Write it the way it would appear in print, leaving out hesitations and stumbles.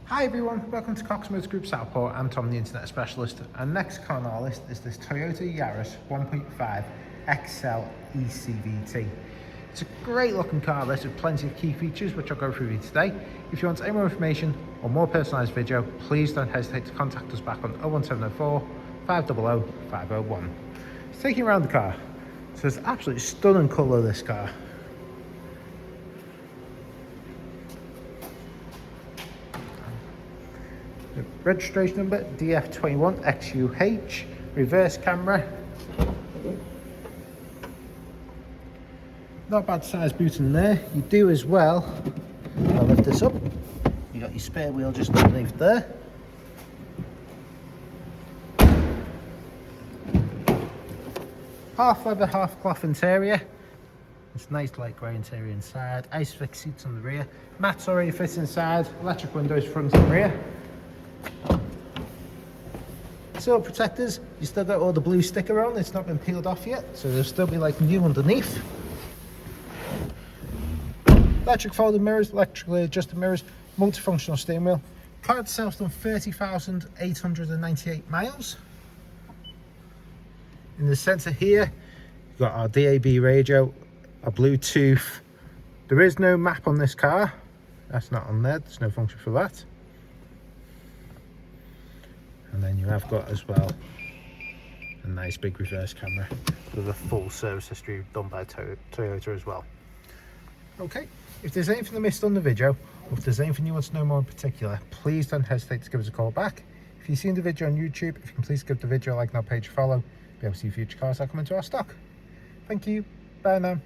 Hi everyone, welcome to Cox Motor Group Southport. I'm Tom, the Internet Specialist, and next car on our list is this Toyota Yaris 1.5 XL E-CVT. It's a great looking car list with plenty of key features which I'll go through with you today. If you want any more information or more personalised video, please don't hesitate to contact us back on 01704 500 501. Let's take you around the car. So it's absolutely stunning colour, this car. Registration number DF21XUH, reverse camera, not bad size boot in there. You do as well, I'll lift this up, you got your spare wheel just underneath there. Half leather, half cloth interior. It's nice light grey interior inside, Isofix seats on the rear, mats already fit inside, electric windows front and rear. Sill protectors, you still got all the blue sticker on, it's not been peeled off yet, so they'll still be like new underneath. Electric folding mirrors, electrically adjusted mirrors, multifunctional steering wheel. Car itself's done 30,898 miles. In the centre here, you've got our DAB radio, our Bluetooth. There is no map on this car, that's not on there, there's no function for that. And then you have got as well a nice big reverse camera with a full service history done by Toyota as well. Okay, if there's anything I missed on the video, or if there's anything you want to know more in particular, please don't hesitate to give us a call back. If you've seen the video on YouTube, if you can please give the video a like and our page a follow, be able to see future cars that come into our stock. Thank you, bye now.